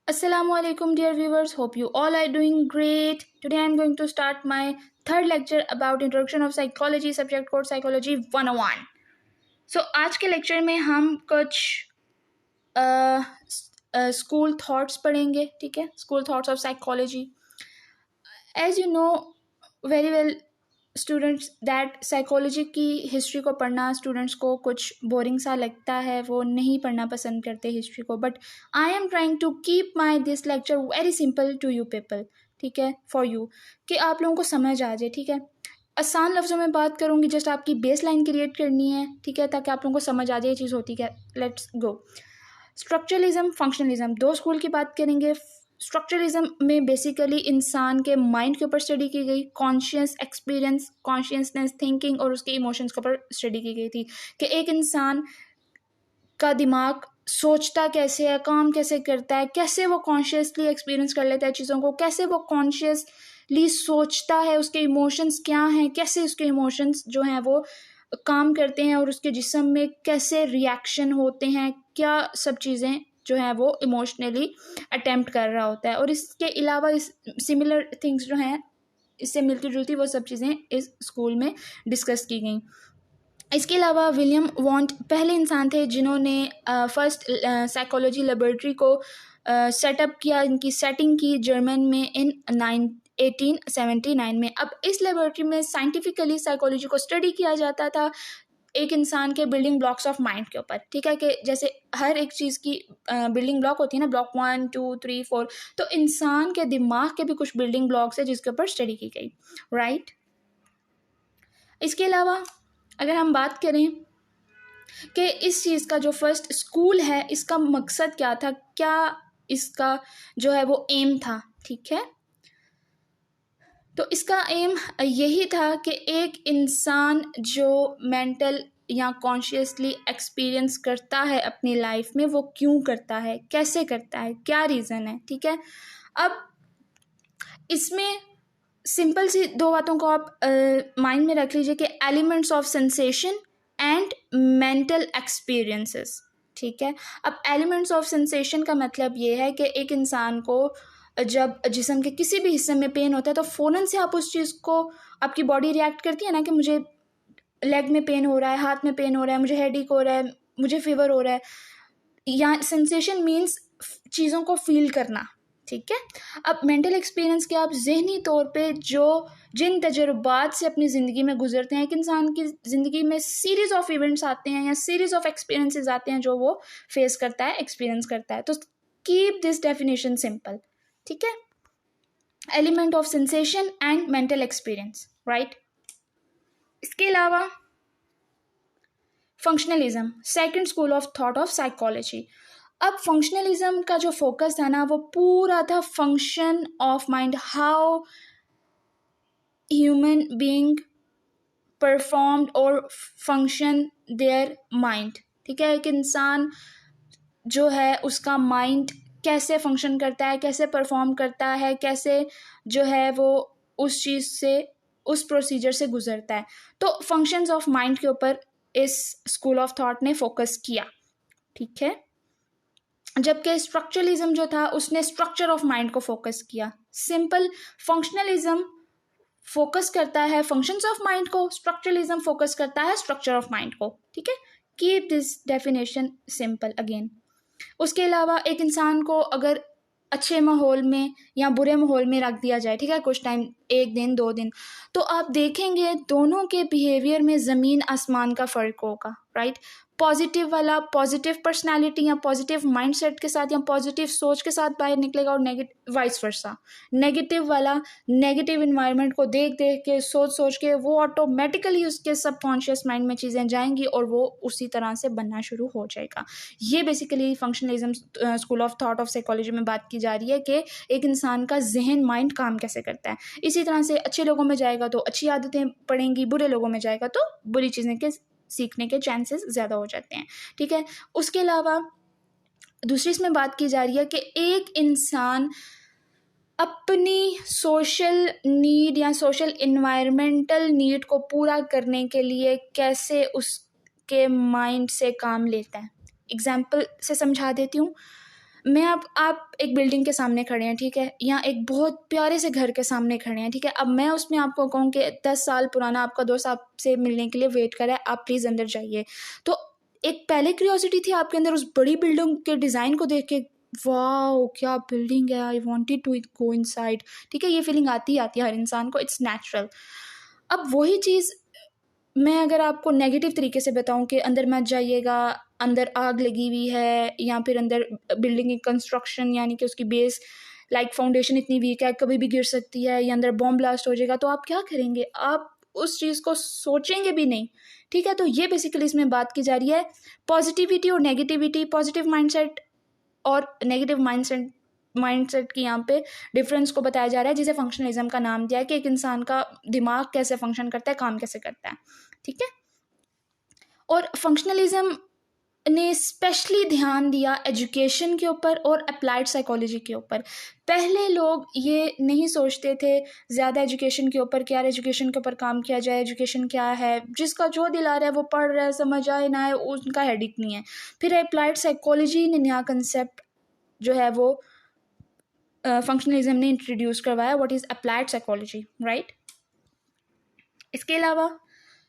Assalamu alaikum, dear viewers. Hope you all are doing great. Today I am going to start my third lecture about introduction of psychology, subject code psychology 101. So आज के lecture में हम कुछ school thoughts पढ़ेंगे. ठीक है, school thoughts of psychology. As you know very well students that psychology की history को पढ़ना स्टूडेंट्स को कुछ बोरिंग सा लगता है, वो नहीं पढ़ना पसंद करते हिस्ट्री को. But I am trying to keep my this lecture very simple to you people. ठीक है, फॉर यू, कि आप लोगों को समझ आ जाए. ठीक है, आसान लफ्ज़ों में बात करूँगी, जस्ट आपकी बेस लाइन क्रिएट करनी है. ठीक है, ताकि आप लोगों को समझ आ जाए ये चीज़ होती क्या. Let's go. स्ट्रक्चरलिज्म, फंक्शनलिज्म, दो स्कूल की बात करेंगे. स्ट्रक्चरलिज्म में बेसिकली इंसान के माइंड के ऊपर स्टडी की गई, कॉन्शियस एक्सपीरियंस, कॉन्शियसनेस, थिंकिंग और उसके इमोशंस के ऊपर स्टडी की गई थी कि एक इंसान का दिमाग सोचता कैसे है, काम कैसे करता है, कैसे वो कॉन्शियसली एक्सपीरियंस कर लेता है चीज़ों को, कैसे वो कॉन्शियसली सोचता है, उसके इमोशंस क्या हैं, कैसे उसके इमोशंस जो हैं वो काम करते हैं और उसके जिस्म में कैसे रिएक्शन होते हैं, क्या सब चीज़ें जो है वो इमोशनली अटेम्प्ट कर रहा होता है. और इसके अलावा इस सिमिलर थिंग्स जो हैं इससे मिलती जुलती वो सब चीज़ें इस स्कूल में डिस्कस की गई. इसके अलावा विलियम वॉन्ट पहले इंसान थे जिन्होंने फर्स्ट साइकोलॉजी लेबोरेटरी को सेटअप किया, इनकी सेटिंग की जर्मन में इन 1879 में. अब इस लेबोरेटरी में साइंटिफिकली साइकोलॉजी को स्टडी किया जाता था एक इंसान के बिल्डिंग ब्लॉक्स ऑफ माइंड के ऊपर. ठीक है, कि जैसे हर एक चीज़ की बिल्डिंग ब्लॉक होती है ना, ब्लॉक 1 2 3 4, तो इंसान के दिमाग के भी कुछ बिल्डिंग ब्लॉक्स है जिसके ऊपर स्टडी की गई. राइट. इसके अलावा अगर हम बात करें कि इस चीज़ का जो फर्स्ट स्कूल है इसका मकसद क्या था, क्या इसका जो है वो एम था. ठीक है, तो इसका एम यही था कि एक इंसान जो मेंटल या कॉन्शियसली एक्सपीरियंस करता है अपनी लाइफ में, वो क्यों करता है, कैसे करता है, क्या रीज़न है. ठीक है, अब इसमें सिंपल सी दो बातों को आप माइंड में रख लीजिए कि elements of sensation and mental experiences. ठीक है, अब एलिमेंट्स ऑफ सेंसेशन का मतलब ये है कि एक इंसान को जब जिस्म के किसी भी हिस्से में पेन होता है तो फ़ौरन से आप उस चीज़ को, आपकी बॉडी रिएक्ट करती है ना कि मुझे लेग में पेन हो रहा है, हाथ में पेन हो रहा है, मुझे हेडेक हो रहा है, मुझे फीवर हो रहा है. या सेंसेशन मीन्स चीज़ों को फील करना. ठीक है, अब मेंटल एक्सपीरियंस के आप जहनी तौर पे जो जिन तजुर्बात से अपनी ज़िंदगी में गुजरते हैं, एक इंसान की ज़िंदगी में सीरीज़ ऑफ इवेंट्स आते हैं या सीरीज़ ऑफ एक्सपीरियंसेस आते हैं जो वो फेस करता है, एक्सपीरियंस करता है. तो कीप दिस डेफिनेशन सिंपल. ठीक है, element of sensation and mental experience. Right. इसके अलावा functionalism, second school of thought of psychology. अब फंक्शनलिज्म का जो फोकस था ना वो पूरा था function of mind, how human being performed और फंक्शन देयर माइंड. ठीक है, एक इंसान जो है उसका माइंड कैसे फंक्शन करता है, कैसे परफॉर्म करता है, कैसे जो है वो उस चीज़ से, उस प्रोसीजर से गुजरता है. तो फंक्शंस ऑफ माइंड के ऊपर इस स्कूल ऑफ थॉट ने फोकस किया. ठीक है, जबकि स्ट्रक्चरलिज्म जो था उसने स्ट्रक्चर ऑफ माइंड को फोकस किया. सिंपल, फंक्शनलिज्म फोकस करता है फंक्शंस ऑफ माइंड को, स्ट्रक्चरलिज्म फोकस करता है स्ट्रक्चर ऑफ माइंड को. ठीक है, keep this definition simple again. उसके अलावा एक इंसान को अगर अच्छे माहौल में या बुरे माहौल में रख दिया जाए, ठीक है, कुछ टाइम, 1 दिन 2 दिन, तो आप देखेंगे दोनों के बिहेवियर में ज़मीन आसमान का फ़र्क होगा. राइट. पॉजिटिव वाला पॉजिटिव पर्सनालिटी या पॉजिटिव माइंडसेट के साथ या पॉजिटिव सोच के साथ बाहर निकलेगा और नेगेटिव वाइस वर्सा. नेगेटिव वाला नेगेटिव इन्वायरमेंट को देख देख के, सोच सोच के वो ऑटोमेटिकली उसके सबकॉन्शियस माइंड में चीज़ें जाएंगी और वो उसी तरह से बनना शुरू हो जाएगा. ये basically functionalism school of thought of psychology में बात की जा रही है कि एक इंसान का जहन, माइंड काम कैसे करता है. इसी तरह से अच्छे लोगों में जाएगा तो अच्छी आदतें पड़ेंगी, बुरे लोगों में जाएगा तो बुरी चीज़ें के सीखने के चांसेस ज़्यादा हो जाते हैं. ठीक है, उसके अलावा दूसरी इसमें बात की जा रही है कि एक इंसान अपनी सोशल नीड या सोशल इन्वायरमेंटल नीड को पूरा करने के लिए कैसे उसके माइंड से काम लेता है. एग्जाम्पल से समझा देती हूँ. मैं आप एक बिल्डिंग के सामने खड़े हैं, ठीक है, या एक बहुत प्यारे से घर के सामने खड़े हैं, ठीक है। अब मैं उसमें आपको कहूँ कि 10 साल पुराना आपका दोस्त आपसे मिलने के लिए वेट कर रहा है, आप प्लीज़ अंदर जाइए, तो एक पहले क्यूरियोसिटी थी आपके अंदर उस बड़ी बिल्डिंग के डिज़ाइन को देख के, वाओ क्या बिल्डिंग है, I wanted to go inside, ठीक है, ये फीलिंग आती है हर इंसान को, इट्स नेचुरल। अब वही चीज़ मैं अगर आपको नेगेटिव तरीके से बताऊं कि अंदर मत जाइएगा, अंदर आग लगी हुई है, या फिर अंदर बिल्डिंग की कंस्ट्रक्शन यानी कि उसकी बेस लाइक फाउंडेशन इतनी वीक है, कभी भी गिर सकती है, या अंदर बॉम्ब ब्लास्ट हो जाएगा, तो आप क्या करेंगे? आप उस चीज़ को सोचेंगे भी नहीं, ठीक है। तो ये बेसिकली इसमें बात की जा रही है पॉजिटिविटी और नेगेटिविटी, पॉजिटिव माइंडसेट और नेगेटिव माइंडसेट की यहाँ पे डिफरेंस को बताया जा रहा है, जिसे फंक्शनलिज्म का नाम दिया है कि एक इंसान का दिमाग कैसे फंक्शन करता है, काम कैसे करता है, ठीक है। और फंक्शनलिज्म ने स्पेशली ध्यान दिया एजुकेशन के ऊपर और अप्लाइड साइकोलॉजी के ऊपर। पहले लोग ये नहीं सोचते थे ज़्यादा एजुकेशन के ऊपर कि यार एजुकेशन के ऊपर काम किया जाए, एजुकेशन क्या है, जिसका जो दिल आ रहा है वो पढ़ रहा है, समझ आए ना आए उनका हेडिक नहीं है। फिर अप्लाइड साइकोलॉजी ने नया कंसेप्ट जो है वो फंक्शनलिज्म ने इंट्रोड्यूस करवाया, what is applied psychology, right. इसके अलावा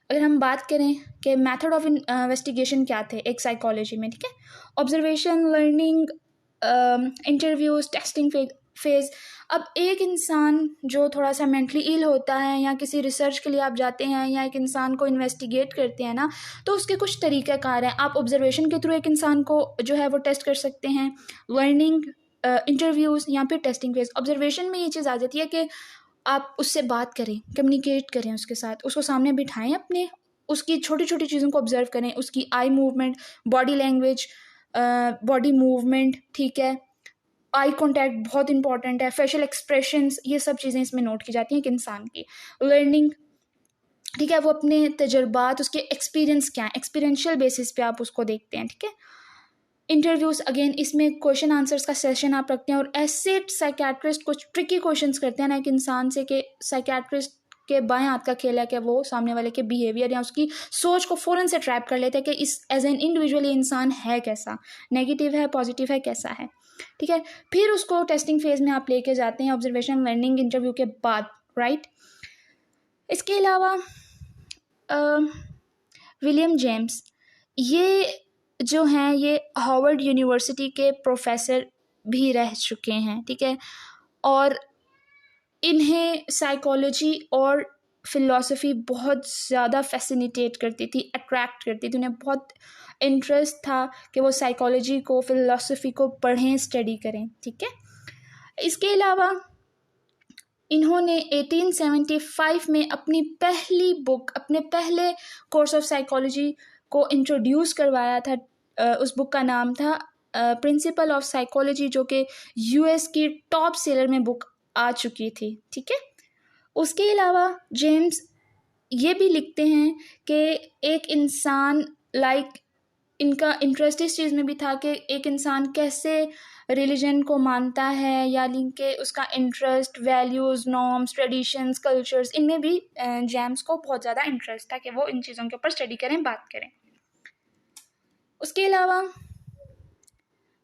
अगर हम बात करें कि मेथड ऑफ इन्वेस्टिगेशन क्या थे एक साइकोलॉजी में, ठीक है, observation, learning, interviews, testing phase. अब एक इंसान जो थोड़ा सा मेंटली इल होता है या किसी रिसर्च के लिए आप जाते हैं या एक इंसान को इन्वेस्टिगेट करते हैं ना, तो उसके कुछ तरीक़ाकार हैं। आप ऑब्जर्वेशन के थ्रू एक इंसान को जो है वो टेस्ट कर सकते हैं, लर्निंग, इंटरव्यूज़ या फिर टेस्टिंग फेज। ऑब्जर्वेशन में ये चीज़ आ जाती है कि आप उससे बात करें, कम्युनिकेट करें उसके साथ, उसको सामने बिठाएं अपने, उसकी छोटी छोटी चीज़ों को ऑब्जर्व करें, उसकी eye movement, body language, body movement, ठीक है, आई कॉन्टैक्ट बहुत इंपॉर्टेंट है, फेशियल एक्सप्रेशंस, ये सब चीज़ें इसमें नोट की जाती हैं एक इंसान की। लर्निंग, ठीक है, वो अपने तजुर्बात, उसके एक्सपीरियंस क्या है, एक्सपीरियंशियल बेसिस पे आप उसको देखते हैं, ठीक है। इंटरव्यूज़, अगेन इसमें क्वेश्चन आंसर्स का सेशन आप रखते हैं, और ऐसे साइकेट्रिस्ट कुछ ट्रिकी क्वेश्चंस करते हैं ना एक इंसान से कि साइकेट्रिस्ट के बाएं हाथ का खेल है कि वो सामने वाले के बिहेवियर या उसकी सोच को फ़ौरन से ट्रैप कर लेते हैं कि इस एज एन इंडिविजुअल इंसान है कैसा, नेगेटिव है, पॉजिटिव है, कैसा है, ठीक है। फिर उसको टेस्टिंग फेज में आप लेके जाते हैं ऑब्जर्वेशन, लर्निंग, इंटरव्यू के बाद, राइट। इसके अलावा विलियम जेम्स ये जो हैं ये हार्वर्ड यूनिवर्सिटी के प्रोफेसर भी रह चुके हैं, ठीक है, और इन्हें साइकोलॉजी और फिलॉसफी बहुत ज़्यादा फैसिनेटेट करती थी, अट्रैक्ट करती थी, उन्हें बहुत इंटरेस्ट था कि वो साइकोलॉजी को, फिलॉसफी को पढ़ें, स्टडी करें, ठीक है। इसके अलावा इन्होंने 1875 में अपनी पहली बुक, अपने पहले कोर्स ऑफ साइकोलॉजी को इंट्रोड्यूस करवाया था। उस बुक का नाम था प्रिंसिपल ऑफ साइकोलॉजी, जो कि यूएस की टॉप सेलर में बुक आ चुकी थी, ठीक है। उसके अलावा जेम्स ये भी लिखते हैं कि एक इंसान इनका इंटरेस्ट इस चीज़ में भी था कि एक इंसान कैसे रिलीजन को मानता है, यानी कि उसका interest, values, norms, traditions, cultures, इनमें भी जेम्स को बहुत ज़्यादा इंटरेस्ट था कि वो इन चीज़ों के ऊपर स्टडी करें, बात करें। उसके अलावा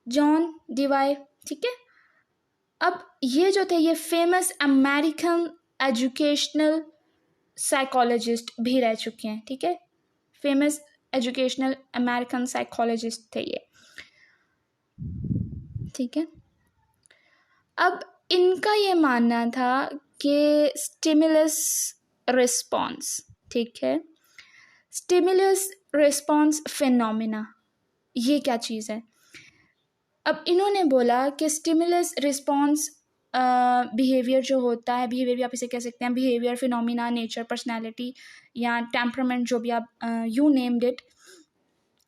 जॉन डिवाई, ठीक है, अब ये जो थे ये फेमस अमेरिकन एजुकेशनल साइकोलॉजिस्ट भी रह चुके हैं, ठीक है, फेमस एजुकेशनल अमेरिकन साइकोलॉजिस्ट थे ये, ठीक है। अब इनका ये मानना था कि स्टिमुलस रिस्पॉन्स, ठीक है, स्टिमुलस रिस्पॉन्स फिनोमिना, ये क्या चीज़ है? अब इन्होंने बोला कि स्टिमुलस रिस्पॉन्स बिहेवियर जो होता है, बिहेवियर भी आप इसे कह सकते हैं, बिहेवियर, फिनोमिना, नेचर, पर्सनैलिटी या टेम्परामेंट, जो भी आप यू नेम्ड इट,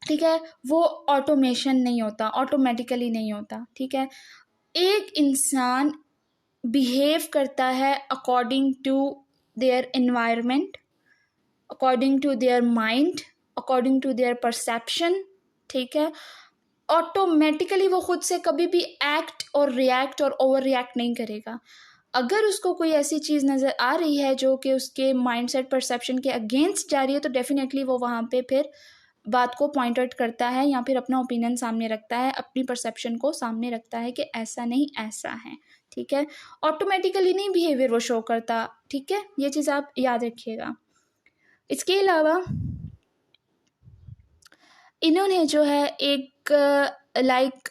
ठीक है, वो ऑटोमेशन नहीं होता, ऑटोमेटिकली नहीं होता, ठीक है। एक इंसान बिहेव करता है according to their environment, according to their mind, according to their perception, ठीक है। ऑटोमेटिकली वो खुद से कभी भी एक्ट और रिएक्ट और ओवर रिएक्ट नहीं करेगा। अगर उसको कोई ऐसी चीज़ नज़र आ रही है जो कि उसके माइंडसेट, परसेप्शन के अगेंस्ट जा रही है, तो डेफिनेटली वो वहाँ पे फिर बात को पॉइंट आउट करता है या फिर अपना ओपिनियन सामने रखता है, अपनी परसेप्शन को सामने रखता है कि ऐसा नहीं ऐसा है, ठीक है। ऑटोमेटिकली नहीं बिहेवियर वो शो करता, ठीक है, ये चीज़ आप याद रखिएगा। इसके अलावा इन्होंने जो है एक लाइक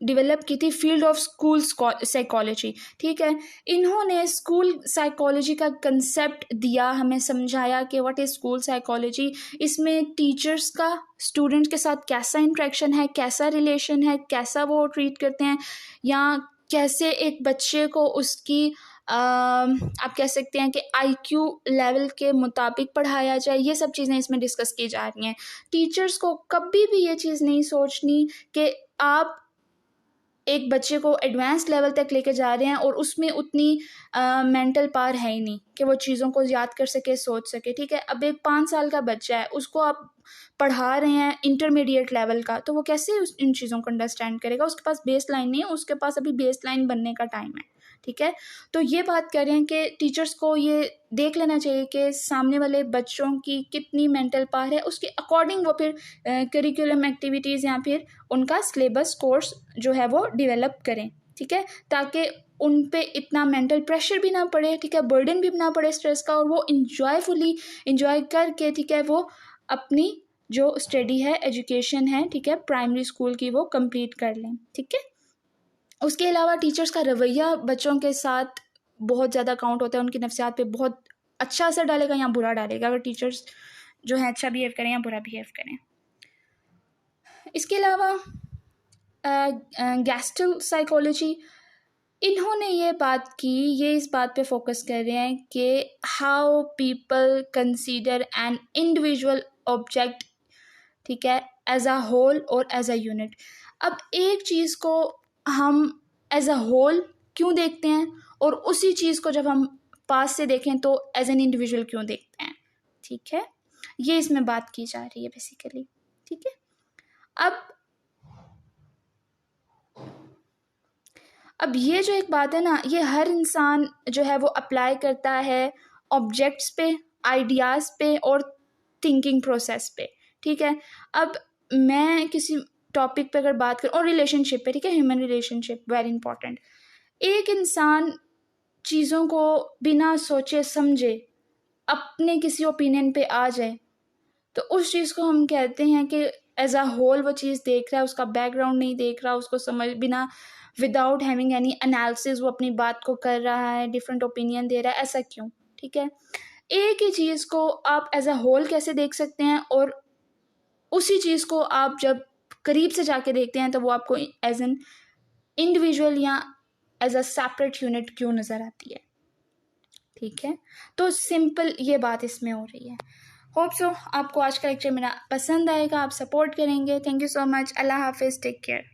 डेवलप की थी फील्ड ऑफ स्कूल साइकोलॉजी, ठीक है। इन्होंने स्कूल साइकोलॉजी का कंसेप्ट दिया, हमें समझाया कि व्हाट इज़ स्कूल साइकोलॉजी। इसमें टीचर्स का स्टूडेंट के साथ कैसा इंटरेक्शन है, कैसा रिलेशन है, कैसा वो ट्रीट करते हैं, या कैसे एक बच्चे को उसकी आप कह सकते हैं कि IQ लेवल के मुताबिक पढ़ाया जाए, ये सब चीज़ें इसमें डिस्कस की जा रही हैं। टीचर्स को कभी भी ये चीज़ नहीं सोचनी कि आप एक बच्चे को एडवांस लेवल तक लेके जा रहे हैं और उसमें उतनी मेंटल पावर है ही नहीं कि वो चीज़ों को याद कर सके, सोच सके, ठीक है। अब एक 5 साल का बच्चा है, उसको आप पढ़ा रहे हैं इंटरमीडिएट लेवल का, तो वो कैसे इन चीज़ों को अंडरस्टैंड करेगा? उसके पास बेस लाइन नहीं है, उसके पास अभी बेस लाइन बनने का टाइम है, ठीक है। तो ये बात कर रहे हैं कि टीचर्स को ये देख लेना चाहिए कि सामने वाले बच्चों की कितनी मेंटल पावर है, उसके अकॉर्डिंग वो फिर करिकुलम एक्टिविटीज़ या फिर उनका सिलेबस कोर्स जो है वो डेवलप करें, ठीक है, ताकि उन पे इतना मेंटल प्रेशर भी ना पड़े, ठीक है, बर्डन भी ना पड़े स्ट्रेस का, और वो इंजॉयफुली इंजॉय करके, ठीक है, वो अपनी जो स्टडी है, एजुकेशन है, ठीक है, प्राइमरी स्कूल की वो कंप्लीट कर लें, ठीक है। उसके अलावा टीचर्स का रवैया बच्चों के साथ बहुत ज़्यादा काउंट होता है, उनकी नफ्सियात पे बहुत अच्छा असर डालेगा या बुरा डालेगा, अगर टीचर्स जो है अच्छा बिहेव करें या बुरा बिहेव करें। इसके अलावा गैस्टल साइकोलॉजी, इन्होंने ये बात की, ये इस बात पे फोकस कर रहे हैं कि how people consider an individual object, ठीक है, एज अ होल और एज अ यूनिट। अब एक चीज़ को हम एज अ होल क्यों देखते हैं और उसी चीज़ को जब हम पास से देखें तो एज एन इंडिविजुअल क्यों देखते हैं, ठीक है, ये इसमें बात की जा रही है बेसिकली, ठीक है। अब ये जो एक बात है ना, ये हर इंसान जो है वो अप्लाई करता है ऑब्जेक्ट्स पे, आइडियाज़ पे और थिंकिंग प्रोसेस पे, ठीक है। अब मैं किसी टॉपिक पे अगर बात करूँ, और रिलेशनशिप पे, ठीक है, ह्यूमन रिलेशनशिप वेरी इंपॉर्टेंट। एक इंसान चीज़ों को बिना सोचे समझे अपने किसी ओपिनियन पे आ जाए, तो उस चीज़ को हम कहते हैं कि एज अ होल वो चीज़ देख रहा है, उसका बैकग्राउंड नहीं देख रहा, उसको समझ बिना विदाउट हैविंग एनी एनालिसिस वो अपनी बात को कर रहा है, डिफरेंट ओपिनियन दे रहा है, ऐसा क्यों, ठीक है। एक ही चीज़ को आप एज अ होल कैसे देख सकते हैं और उसी चीज़ को आप जब करीब से जाके देखते हैं तो वो आपको एज एन इंडिविजुअल या एज अ सेपरेट यूनिट क्यों नज़र आती है, ठीक है। तो सिंपल ये बात इसमें हो रही है। होप सो आपको आज का लेक्चर मेरा पसंद आएगा, आप सपोर्ट करेंगे। Thank you so much. अल्लाह हाफिज़, टेक केयर।